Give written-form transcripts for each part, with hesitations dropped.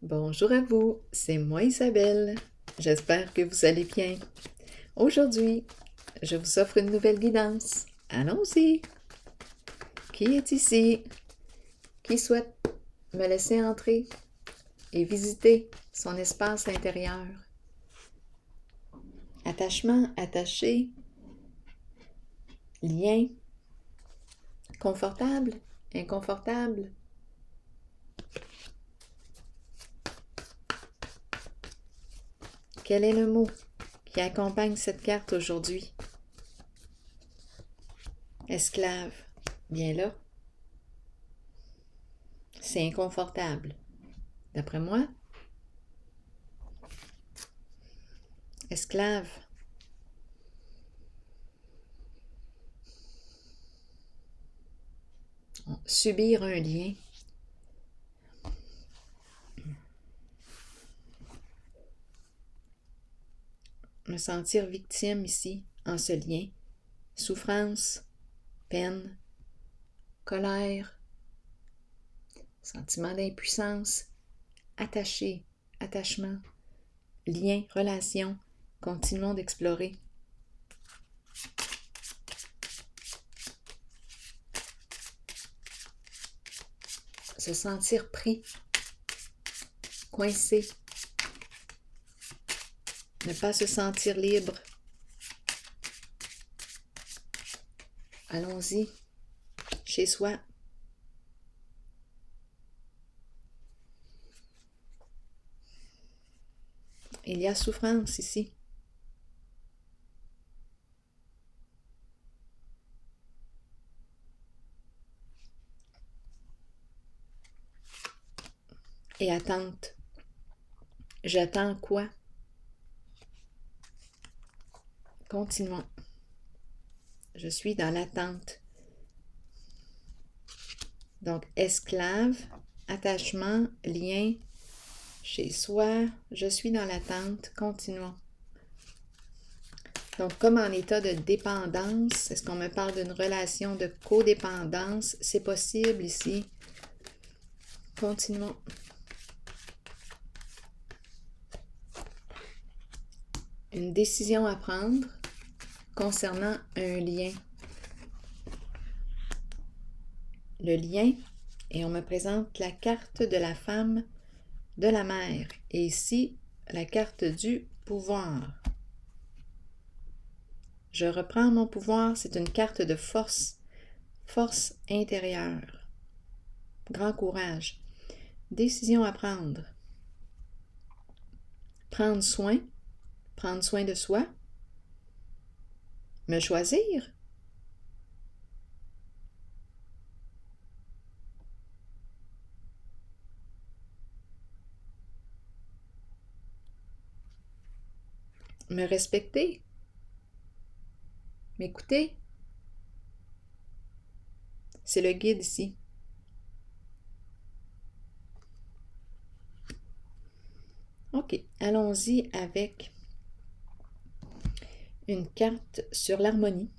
Bonjour à vous, c'est moi Isabelle. J'espère que vous allez bien. Aujourd'hui, je vous offre une nouvelle guidance. Allons-y! Qui est ici? Qui souhaite me laisser entrer et visiter son espace intérieur? Attachement, attaché, lien, confortable, inconfortable. Quel est le mot qui accompagne cette carte aujourd'hui? Esclave. Bien là. C'est inconfortable. D'après moi, esclave. Subir un lien. Me sentir victime ici, en ce lien. Souffrance, peine, colère, sentiment d'impuissance, attaché, attachement, lien, relation. Continuons d'explorer. Se sentir pris, coincé, ne pas se sentir libre. Allons-y, chez soi. Il y a souffrance ici. Et attente. J'attends quoi? Continuons. Je suis dans l'attente. Donc, esclave, attachement, lien, chez soi, je suis dans l'attente. Continuons. Donc, comme en état de dépendance, est-ce qu'on me parle d'une relation de codépendance? C'est possible ici. Continuons. Une décision à prendre concernant un lien. Le lien, et on me présente la carte de la femme, de la mère. Et ici, la carte du pouvoir. Je reprends mon pouvoir, c'est une carte de force, force intérieure, grand courage, décision à prendre, prendre soin de soi, me choisir, me respecter, m'écouter. C'est le guide ici. OK, allons-y avec une carte sur l'harmonie.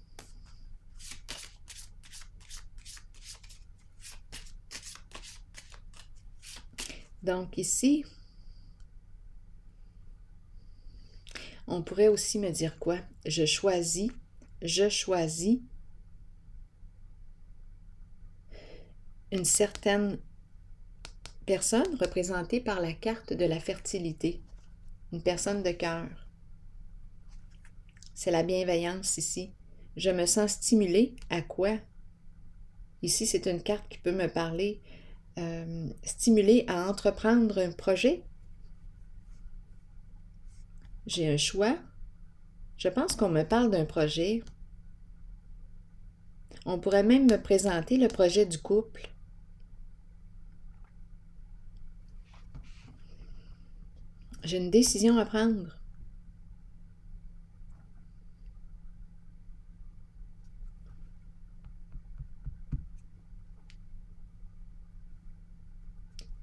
Donc ici, on pourrait aussi me dire quoi? Je choisis une certaine personne représentée par la carte de la fertilité, une personne de cœur. C'est la bienveillance ici. Je me sens stimulée à quoi? Ici, c'est une carte qui peut me parler, stimulée à entreprendre un projet. J'ai un choix. Je pense qu'on me parle d'un projet. On pourrait même me présenter le projet du couple. J'ai une décision à prendre.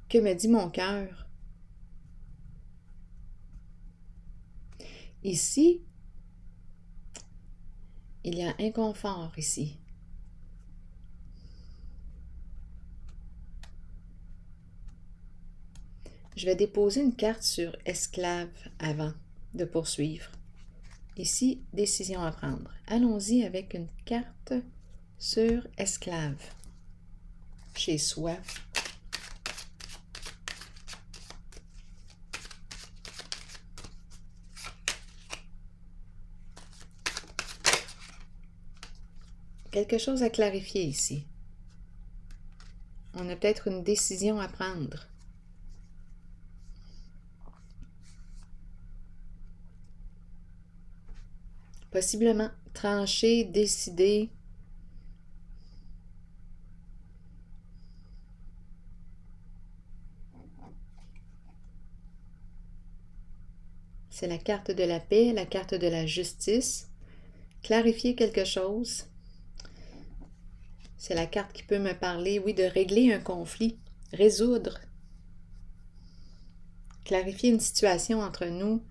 Que me dit mon cœur? Ici, il y a inconfort ici. Je vais déposer une carte sur esclave avant de poursuivre. Ici, décision à prendre. Allons-y avec une carte sur esclave. Chez soi. Quelque chose à clarifier ici. On a peut-être une décision à prendre. Possiblement trancher, décider. C'est la carte de la paix, la carte de la justice. Clarifier quelque chose. C'est la carte qui peut me parler, oui, de régler un conflit, résoudre. Clarifier une situation entre nous.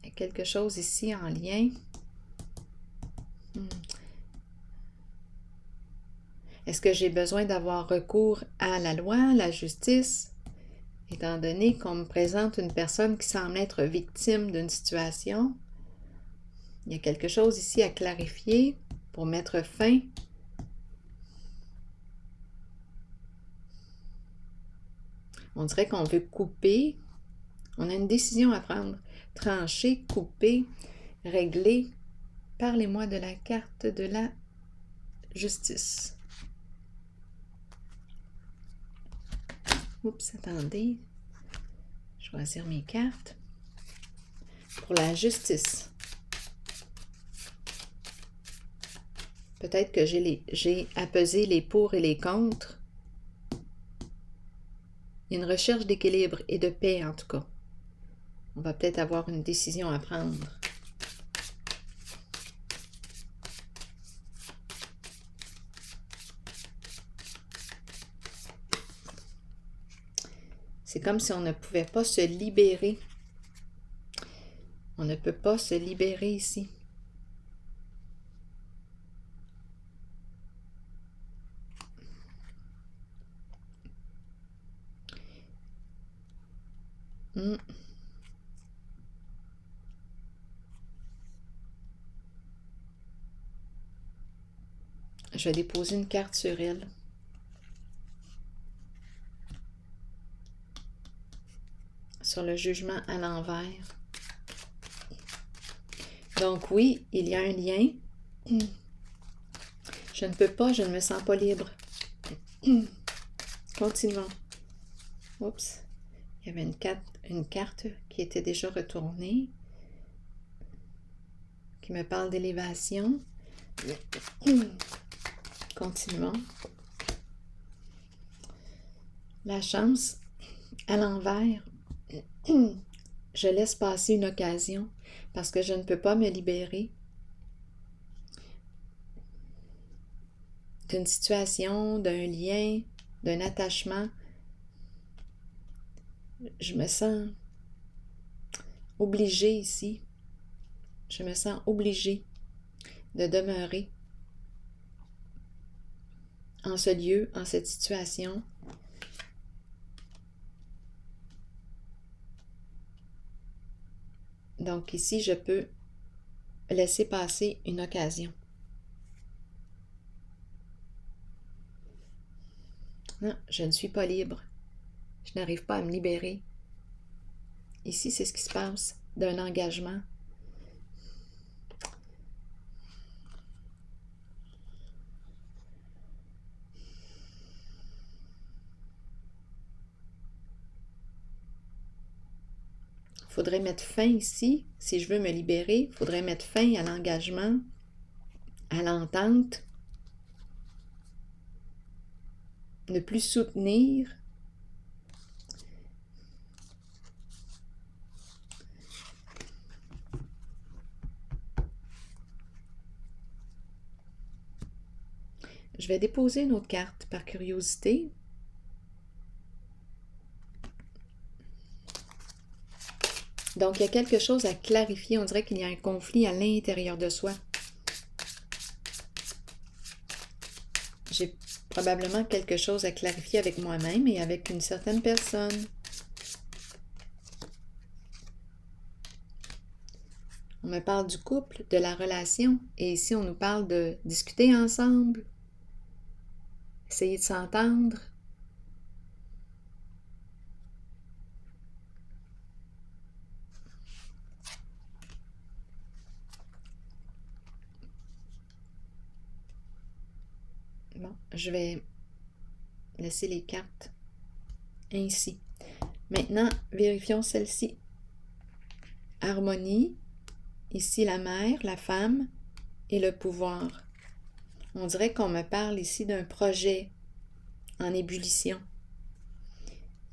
Il y a quelque chose ici en lien. Est-ce que j'ai besoin d'avoir recours à la loi, à la justice, étant donné qu'on me présente une personne qui semble être victime d'une situation? Il y a quelque chose ici à clarifier pour mettre fin. On dirait qu'on veut couper. On a une décision à prendre. Trancher, couper, régler. Parlez-moi de la carte de la justice. Oups, attendez. Choisir mes cartes. Pour la justice. Peut-être que j'ai apesé les pour et les contre. Il y a une recherche d'équilibre et de paix, en tout cas. On va peut-être avoir une décision à prendre. C'est comme si on ne pouvait pas se libérer. On ne peut pas se libérer ici. Je vais déposer une carte sur elle. Sur le jugement à l'envers. Donc oui, il y a un lien. Je ne peux pas, je ne me sens pas libre. Continuons. Oups. Il y avait une carte qui était déjà retournée, qui me parle d'élévation. Continuons. La chance à l'envers. Je laisse passer une occasion parce que je ne peux pas me libérer d'une situation, d'un lien, d'un attachement. Je me sens obligée ici. Je me sens obligée de demeurer en ce lieu, en cette situation. Donc ici, je peux laisser passer une occasion. Non, je ne suis pas libre. Je n'arrive pas à me libérer. Ici, c'est ce qui se passe d'un engagement. Il faudrait mettre fin ici, si je veux me libérer, il faudrait mettre fin à l'engagement, à l'entente, ne plus soutenir. Je vais déposer une autre carte par curiosité. Donc, il y a quelque chose à clarifier. On dirait qu'il y a un conflit à l'intérieur de soi. J'ai probablement quelque chose à clarifier avec moi-même et avec une certaine personne. On me parle du couple, de la relation, et ici on nous parle de discuter ensemble, essayer de s'entendre. Bon, je vais laisser les cartes ainsi. Maintenant, vérifions celle-ci. Harmonie, ici la mère, la femme et le pouvoir. On dirait qu'on me parle ici d'un projet en ébullition.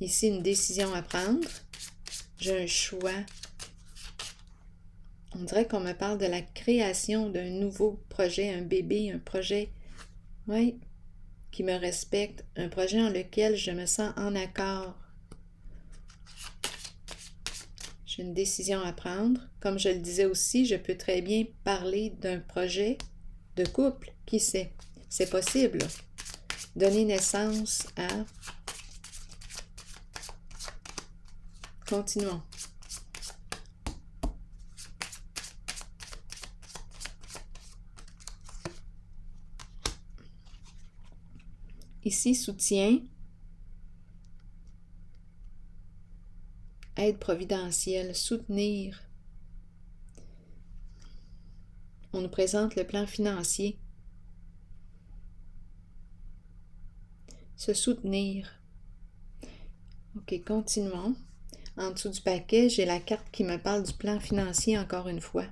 Ici, une décision à prendre. J'ai un choix. On dirait qu'on me parle de la création d'un nouveau projet, un bébé, un projet, oui, qui me respecte, un projet en lequel je me sens en accord. J'ai une décision à prendre. Comme je le disais aussi, je peux très bien parler d'un projet de couple. Qui sait? C'est possible. Donner naissance à... Continuons. Ici, soutien, aide providentielle, soutenir. On nous présente le plan financier. Se soutenir. OK, continuons. En dessous du paquet, j'ai la carte qui me parle du plan financier encore une fois.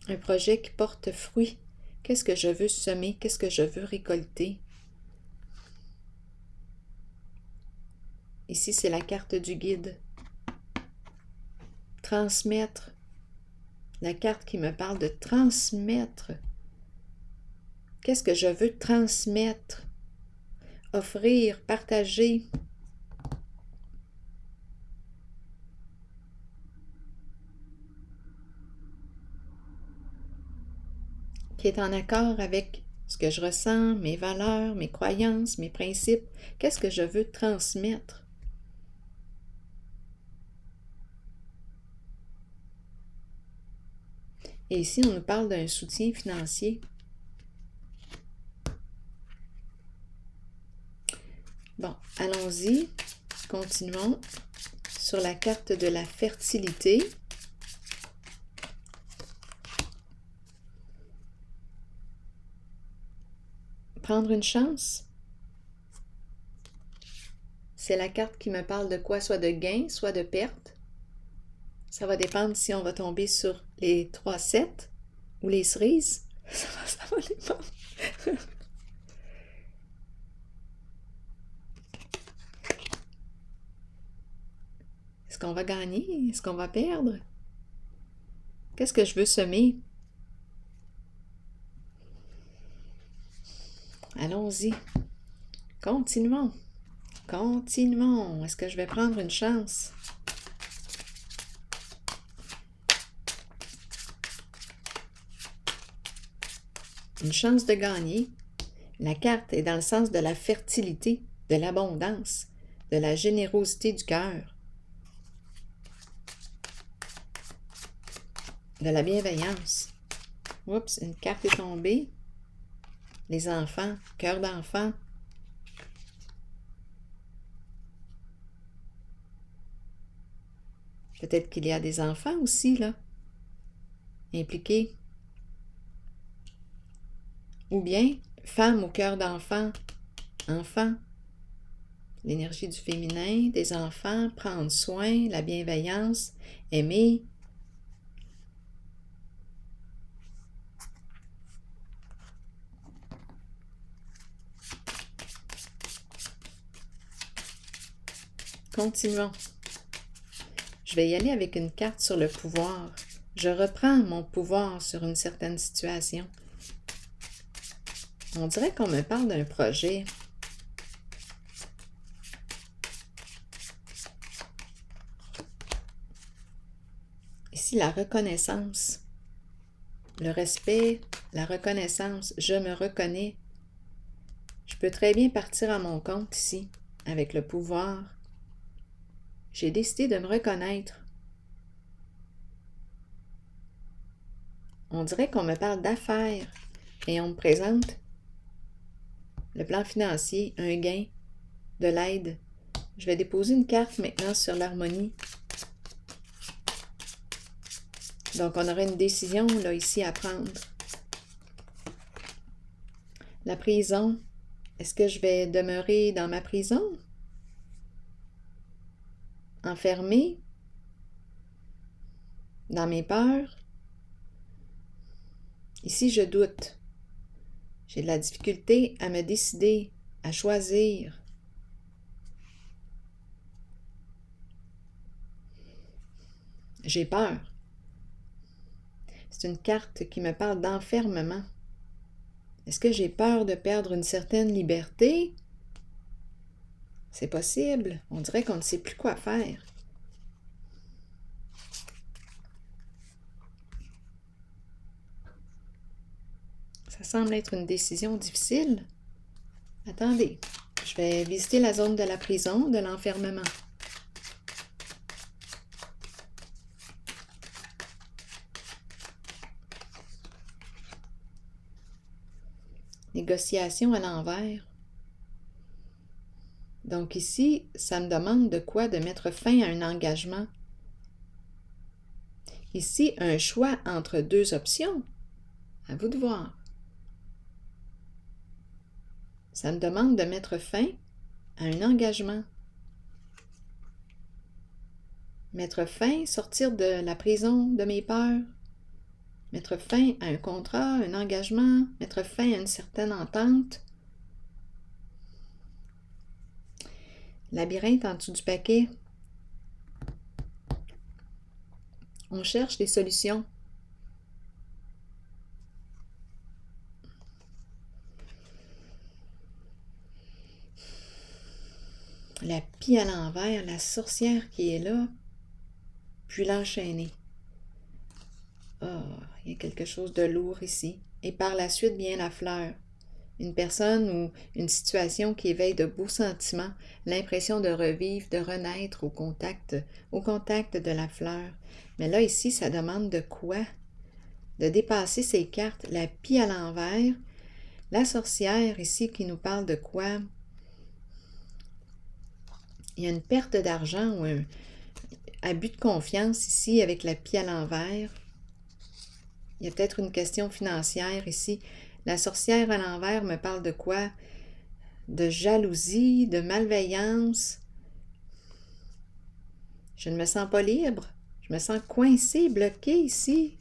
Un projet qui porte fruit. Qu'est-ce que je veux semer? Qu'est-ce que je veux récolter? Ici, c'est la carte du guide. Transmettre. La carte qui me parle de transmettre. Qu'est-ce que je veux transmettre? Offrir, partager. Qui est en accord avec ce que je ressens, mes valeurs, mes croyances, mes principes. Qu'est-ce que je veux transmettre? Et ici, on nous parle d'un soutien financier. Bon, allons-y. Continuons sur la carte de la fertilité. Prendre une chance. C'est la carte qui me parle de quoi? Soit de gain, soit de perte. Ça va dépendre si on va tomber sur les 3-7 ou les cerises. Ça va dépendre. Est-ce qu'on va gagner? Est-ce qu'on va perdre? Qu'est-ce que je veux semer? Allons-y. Continuons. Continuons. Est-ce que je vais prendre une chance? Une chance de gagner. La carte est dans le sens de la fertilité, de l'abondance, de la générosité du cœur, de la bienveillance. Oups, une carte est tombée. Les enfants, cœur d'enfant. Peut-être qu'il y a des enfants aussi, là, impliqués. Ou bien, femme au cœur d'enfant, enfant. L'énergie du féminin, des enfants, prendre soin, la bienveillance, aimer. Continuons. Je vais y aller avec une carte sur le pouvoir. Je reprends mon pouvoir sur une certaine situation. On dirait qu'on me parle d'un projet. Ici, la reconnaissance, le respect, la reconnaissance, je me reconnais. Je peux très bien partir à mon compte ici, avec le pouvoir. J'ai décidé de me reconnaître. On dirait qu'on me parle d'affaires et on me présente le plan financier, un gain, de l'aide. Je vais déposer une carte maintenant sur l'harmonie. Donc, on aurait une décision là ici à prendre. La prison. Est-ce que je vais demeurer dans ma prison? Enfermée? Dans mes peurs? Ici, je doute. J'ai de la difficulté à me décider, à choisir. J'ai peur. C'est une carte qui me parle d'enfermement. Est-ce que j'ai peur de perdre une certaine liberté? C'est possible. On dirait qu'on ne sait plus quoi faire. Ça semble être une décision difficile. Attendez, je vais visiter la zone de la prison, de l'enfermement. Négociation à l'envers. Donc ici, ça me demande de quoi? De mettre fin à un engagement. Ici, un choix entre deux options. À vous de voir. Ça me demande de mettre fin à un engagement. Mettre fin, sortir de la prison de mes peurs. Mettre fin à un contrat, un engagement. Mettre fin à une certaine entente. Labyrinthe en dessous du paquet. On cherche des solutions. La pie à l'envers, la sorcière qui est là, puis l'enchaîner. Oh, il y a quelque chose de lourd ici. Et par la suite vient la fleur. Une personne ou une situation qui éveille de beaux sentiments, l'impression de revivre, de renaître au contact de la fleur. Mais là, ici, ça demande de quoi? De dépasser ces cartes. La pie à l'envers, la sorcière ici qui nous parle de quoi? Il y a une perte d'argent ou un abus de confiance ici avec la pie à l'envers. Il y a peut-être une question financière ici. La sorcière à l'envers me parle de quoi? De jalousie, de malveillance. Je ne me sens pas libre. Je me sens coincée, bloquée ici.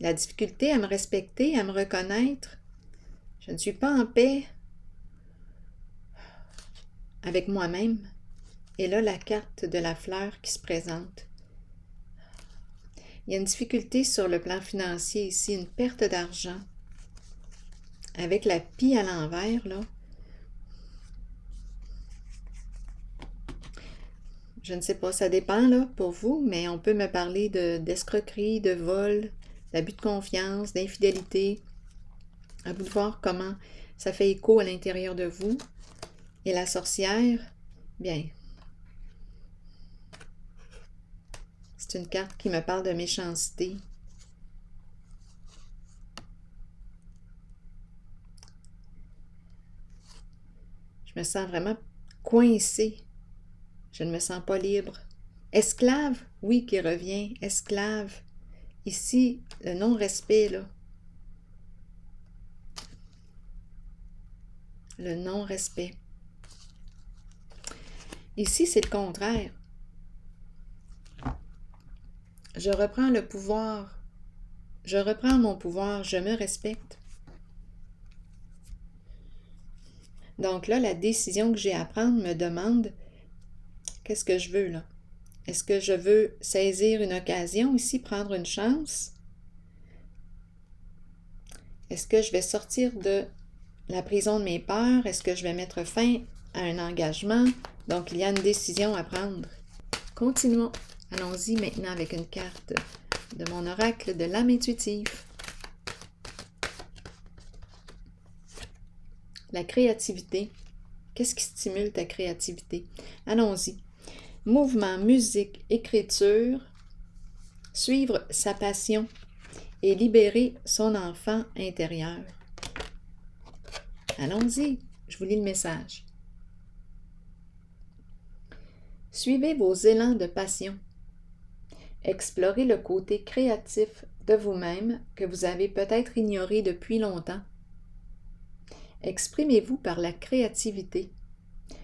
La difficulté à me respecter, à me reconnaître. Je ne suis pas en paix avec moi-même. Et là, la carte de la fleur qui se présente. Il y a une difficulté sur le plan financier ici, une perte d'argent. Avec la pie à l'envers, là. Je ne sais pas, ça dépend là pour vous, mais on peut me parler d'escroquerie, de vol, d'abus de confiance, d'infidélité. À vous de voir comment ça fait écho à l'intérieur de vous. Et la sorcière, bien, c'est une carte qui me parle de méchanceté. Je me sens vraiment coincée. Je ne me sens pas libre. Esclave, oui, qui revient. Esclave. Ici, le non-respect, là. Le non-respect. Ici, c'est le contraire. Je reprends le pouvoir. Je reprends mon pouvoir. Je me respecte. Donc là, la décision que j'ai à prendre me demande qu'est-ce que je veux là? Est-ce que je veux saisir une occasion ici, prendre une chance? Est-ce que je vais sortir de la prison de mes peurs? Est-ce que je vais mettre fin à un engagement? Donc, il y a une décision à prendre. Continuons. Allons-y maintenant avec une carte de mon oracle de l'âme intuitive. La créativité. Qu'est-ce qui stimule ta créativité? Allons-y. mouvement, musique, écriture, suivre sa passion et libérer son enfant intérieur. Allons-y, je vous lis le message. Suivez vos élans de passion. Explorez le côté créatif de vous-même que vous avez peut-être ignoré depuis longtemps. Exprimez-vous par la créativité.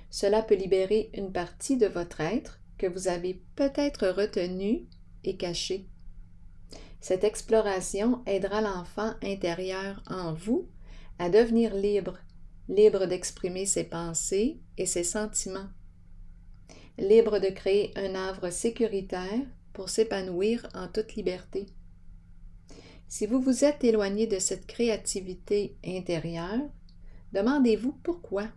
Cela peut libérer une partie de votre être que vous avez peut-être retenue et cachée. Cette exploration aidera l'enfant intérieur en vous à devenir libre, libre d'exprimer ses pensées et ses sentiments, libre de créer un havre sécuritaire pour s'épanouir en toute liberté. Si vous vous êtes éloigné de cette créativité intérieure, demandez-vous pourquoi.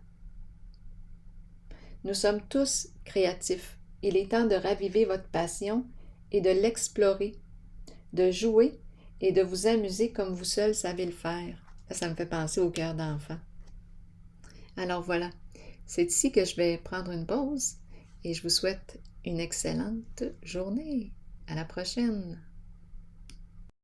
Nous sommes tous créatifs. Il est temps de raviver votre passion et de l'explorer, de jouer et de vous amuser comme vous seul savez le faire. Ça me fait penser au cœur d'enfant. Alors voilà, c'est ici que je vais prendre une pause et je vous souhaite une excellente journée. À la prochaine!